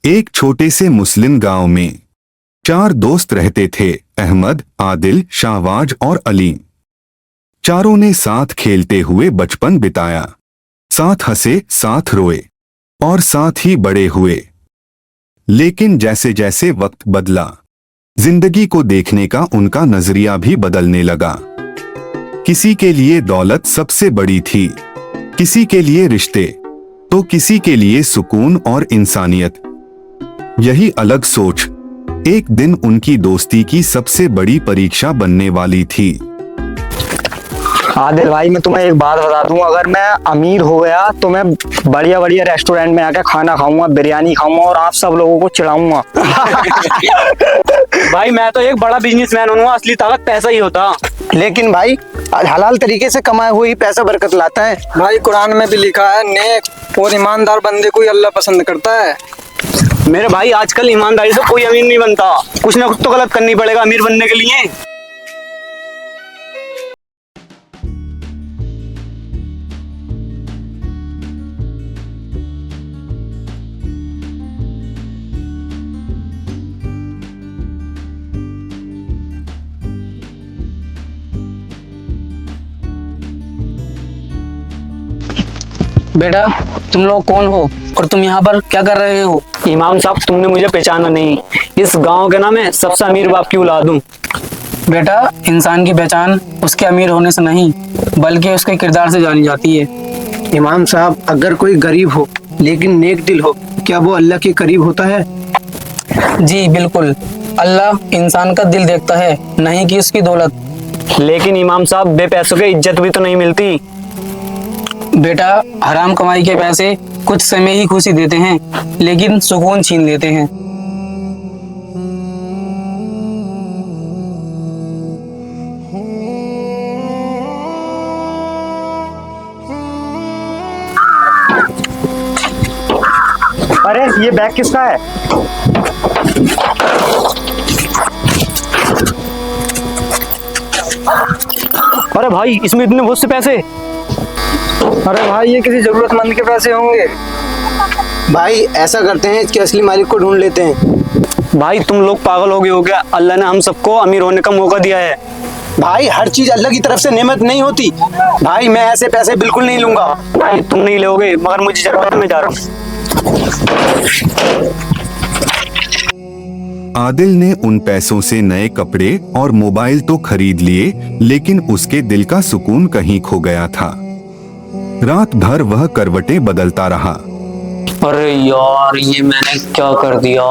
एक छोटे से मुस्लिम गांव में 4 दोस्त रहते थे, अहमद, आदिल, शाहबाज और अलीम। चारों ने साथ खेलते हुए बचपन बिताया, साथ हंसे, साथ रोए और साथ ही बड़े हुए। लेकिन जैसे जैसे वक्त बदला, जिंदगी को देखने का उनका नजरिया भी बदलने लगा। किसी के लिए दौलत सबसे बड़ी थी, किसी के लिए रिश्ते, तो किसी के लिए सुकून और इंसानियत। यही अलग सोच एक दिन उनकी दोस्ती की सबसे बड़ी परीक्षा बनने वाली थी। आदिल भाई, मैं तुम्हें एक बात बता दूं, अगर मैं अमीर हो गया तो मैं बढ़िया बढ़िया रेस्टोरेंट में आकर खाना खाऊंगा, बिरयानी खाऊंगा और आप सब लोगों को चिढ़ाऊंगा। भाई मैं तो एक बड़ा बिजनेसमैन हूँ, असली ताकत पैसा ही होता। लेकिन भाई हलाल तरीके से कमाया हुआ ही पैसा बरकत लाता है। भाई कुरान में भी लिखा है, नेक और ईमानदार बंदे को ही अल्लाह पसंद करता है। मेरे भाई आजकल ईमानदारी से कोई अमीर नहीं बनता, कुछ ना कुछ तो गलत करनी पड़ेगा अमीर बनने के लिए। बेटा, तुम लोग कौन हो और तुम यहाँ पर क्या कर रहे हो? इमाम साहब, तुमने मुझे पहचाना नहीं, इस गांव के ना मैं सबसे अमीर बाप की औलाद हूँ। बेटा, इंसान की पहचान उसके अमीर होने से नहीं बल्कि उसके किरदार से जानी जाती है। इमाम साहब, अगर कोई गरीब हो लेकिन नेक दिल हो, क्या वो अल्लाह के करीब होता है? जी बिल्कुल, अल्लाह इंसान का दिल देखता है, नहीं कि उसकी दौलत। लेकिन इमाम साहब, बेपैसों की इज्जत भी तो नहीं मिलती। बेटा, हराम कमाई के पैसे कुछ समय ही खुशी देते हैं लेकिन सुकून छीन लेते हैं। अरे ये बैग किसका है? अरे भाई, इसमें इतने बहुत से पैसे। अरे भाई, ये किसी जरूरतमंद के पैसे होंगे। भाई ऐसा करते हैं, इसके असली मालिक को ढूंढ लेते हैं। भाई तुम लोग पागल हो गए हो क्या? अल्लाह ने हम सबको अमीर होने का मौका दिया है। भाई हर चीज अल्लाह की तरफ से नेमत नहीं होती। भाई मैं ऐसे पैसे बिल्कुल नहीं लूंगा। भाई तुम नहीं लोगे, मगर मुझे जरूरत है, मैं जा रहा हूँ। आदिल ने उन पैसों से नए कपड़े और मोबाइल तो खरीद लिए, लेकिन उसके दिल का सुकून कहीं खो गया था। रात भर वह करवटें बदलता रहा। अरे यार, ये मैंने क्या कर दिया?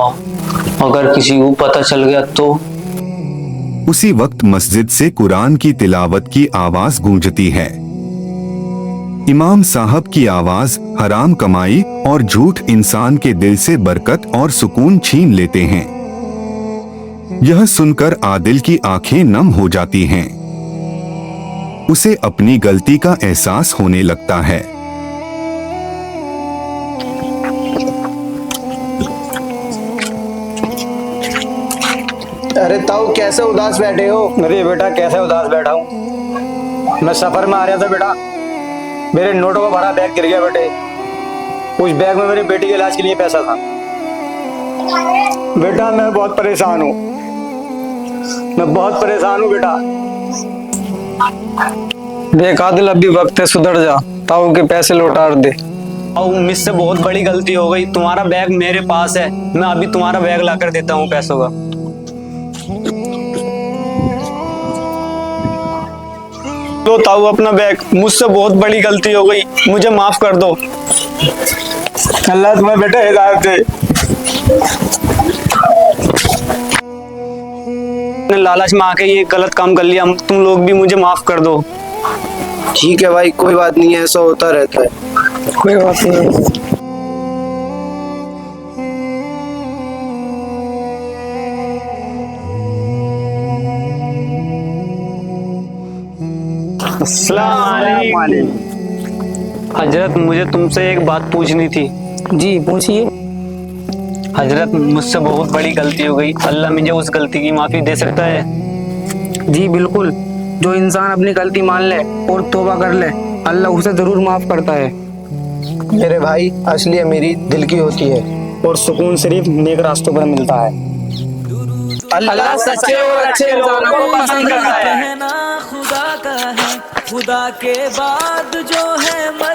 अगर किसी को पता चल गया तो? उसी वक्त मस्जिद से कुरान की तिलावत की आवाज गूंजती है। इमाम साहब की आवाज हराम कमाई और झूठ इंसान के दिल से बरकत और सुकून छीन लेते हैं। यह सुनकर आदिल की आंखें नम हो जाती हैं। उसे अपनी गलती का एहसास होने लगता है। अरे ताऊ, कैसे उदास बैठे हो? अरे बेटा, कैसे उदास बैठा हूँ? मैं सफर में आ रहा था बेटा, मेरे नोटों का भरा बैग गिर गया बेटे। उस बैग में मेरी बेटी के इलाज के लिए पैसा था। बेटा मैं बहुत परेशान हूँ, मैं बहुत परेशान हूँ बेटा। देख आदिल, अभी वक्त है, सुधर जा, ताऊ के पैसे लौटा दे। और मुझसे बहुत बड़ी गलती हो गई, तुम्हारा बैग मेरे पास है, मैं अभी तुम्हारा बैग ला कर देता हूँ पैसों का। लो ताऊ अपना बैग, मुझसे बहुत बड़ी गलती हो गई, मुझे माफ कर दो। अल्लाह तुम्हें बेटा हिदायत दे। मैंने लालच में आके ये गलत काम कर लिया, तुम लोग भी मुझे माफ कर दो। ठीक है भाई, कोई बात नहीं है, ऐसा होता रहता है। कोई बात नहीं। अस्सलाम वालेकुम। हजरत, मुझे तुमसे एक बात पूछनी थी। जी पूछिए। हजरत, मुझसे बहुत बड़ी गलती हो गई, अल्लाह मुझे उस गलती की माफी दे सकता है? जी बिल्कुल, जो इंसान अपनी गलती मान ले और तौबा कर ले, अल्लाह उसे जरूर माफ करता है। मेरे भाई, असली अमीरी दिल की होती है। और सुकून सिर्फ नेक रास्तों पर मिलता है। अल्लाह सच्चे और अच्छे इंसानों को पसंद करता है। कहना खुदा का है, खुदा के बाद जो है